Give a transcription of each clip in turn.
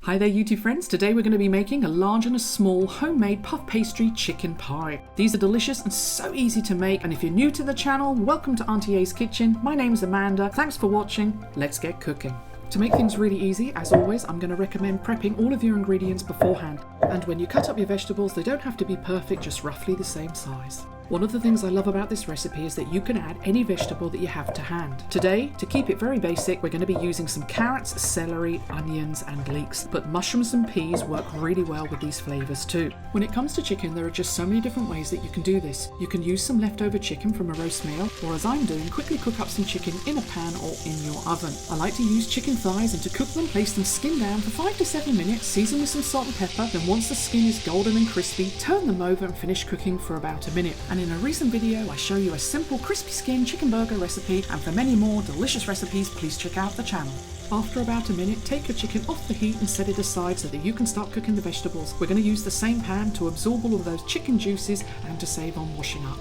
Hi there YouTube friends, today we're going to be making a large and a small homemade puff pastry chicken pie. These are delicious and so easy to make, and if you're new to the channel, welcome to Auntie A's Kitchen. My name's Amanda, thanks for watching, let's get cooking. To make things really easy, as always, I'm going to recommend prepping all of your ingredients beforehand. And when you cut up your vegetables, they don't have to be perfect, just roughly the same size. One of the things I love about this recipe is that you can add any vegetable that you have to hand. Today, to keep it very basic, we're going to be using some carrots, celery, onions and leeks, but mushrooms and peas work really well with these flavours too. When it comes to chicken, there are just so many different ways that you can do this. You can use some leftover chicken from a roast meal, or as I'm doing, quickly cook up some chicken in a pan or in your oven. I like to use chicken thighs, and to cook them, place them skin down for 5 to 7 minutes, season with some salt and pepper, then once the skin is golden and crispy, turn them over and finish cooking for about a minute. And in a recent video, I show you a simple crispy skin chicken burger recipe, and for many more delicious recipes, please check out the channel. After about a minute, take your chicken off the heat and set it aside so that you can start cooking the vegetables. We're going to use the same pan to absorb all of those chicken juices and to save on washing up.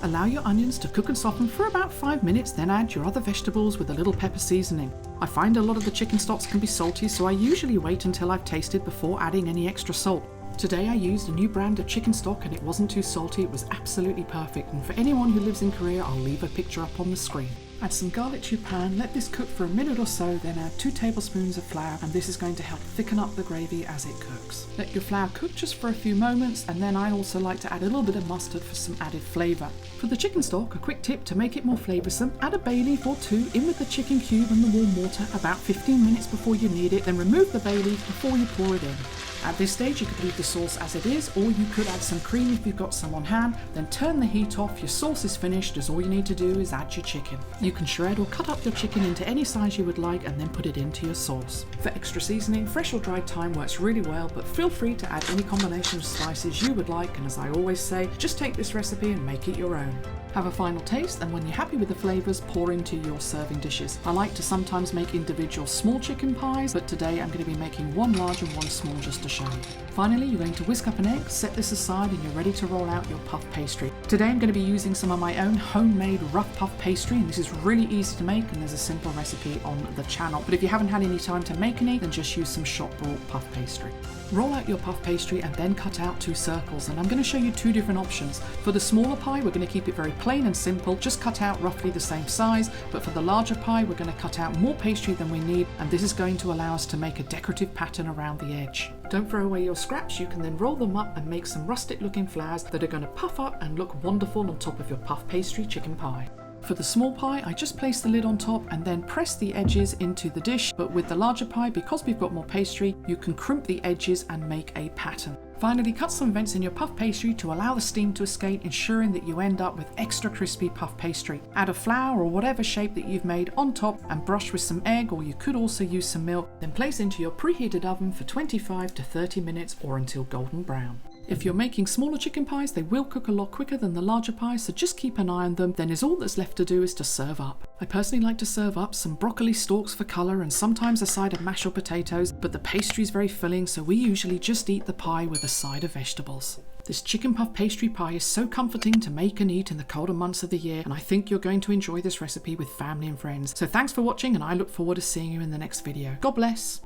Allow your onions to cook and soften for about 5 minutes, then add your other vegetables with a little pepper seasoning. I find a lot of the chicken stocks can be salty, so I usually wait until I've tasted before adding any extra salt. Today I used a new brand of chicken stock and it wasn't too salty, it was absolutely perfect, and for anyone who lives in Korea, I'll leave a picture up on the screen. Add some garlic to your pan, let this cook for a minute or so, then add 2 tablespoons of flour, and this is going to help thicken up the gravy as it cooks. Let your flour cook just for a few moments, and then I also like to add a little bit of mustard for some added flavour. For the chicken stock, a quick tip to make it more flavoursome, add a bay leaf or 2 in with the chicken cube and the warm water about 15 minutes before you need it, then remove the bay leaf before you pour it in. At this stage you could leave the sauce as it is, or you could add some cream if you've got some on hand, then turn the heat off, your sauce is finished, as all you need to do is add your chicken. You can shred or cut up your chicken into any size you would like and then put it into your sauce. For extra seasoning, fresh or dried thyme works really well, but feel free to add any combination of spices you would like, and as I always say, just take this recipe and make it your own. Have a final taste, and when you're happy with the flavours, pour into your serving dishes. I like to sometimes make individual small chicken pies, but today I'm going to be making one large and one small just to show you. Finally, you're going to whisk up an egg, set this aside, and you're ready to roll out your puff pastry. Today I'm going to be using some of my own homemade ruff puff pastry, and this is really easy to make, and there's a simple recipe on the channel. But if you haven't had any time to make any, then just use some shop bought puff pastry. Roll out your puff pastry and then cut out 2 circles, and I'm going to show you 2 different options. For the smaller pie, we're going to keep it very plain and simple, just cut out roughly the same size, but for the larger pie, we're going to cut out more pastry than we need, and this is going to allow us to make a decorative pattern around the edge. Don't throw away your scraps, you can then roll them up and make some rustic looking flowers that are going to puff up and look wonderful on top of your puff pastry chicken pie. For the small pie, I just place the lid on top and then press the edges into the dish, but with the larger pie, because we've got more pastry, you can crimp the edges and make a pattern. Finally, cut some vents in your puff pastry to allow the steam to escape, ensuring that you end up with extra crispy puff pastry. Add a flower or whatever shape that you've made on top and brush with some egg, or you could also use some milk, then place into your preheated oven for 25 to 30 minutes or until golden brown. If you're making smaller chicken pies, they will cook a lot quicker than the larger pies, so just keep an eye on them, then all that's left to do is to serve up. I personally like to serve up some broccoli stalks for colour and sometimes a side of mashed potatoes, but the pastry is very filling, so we usually just eat the pie with a side of vegetables. This chicken puff pastry pie is so comforting to make and eat in the colder months of the year, and I think you're going to enjoy this recipe with family and friends. So thanks for watching, and I look forward to seeing you in the next video. God bless!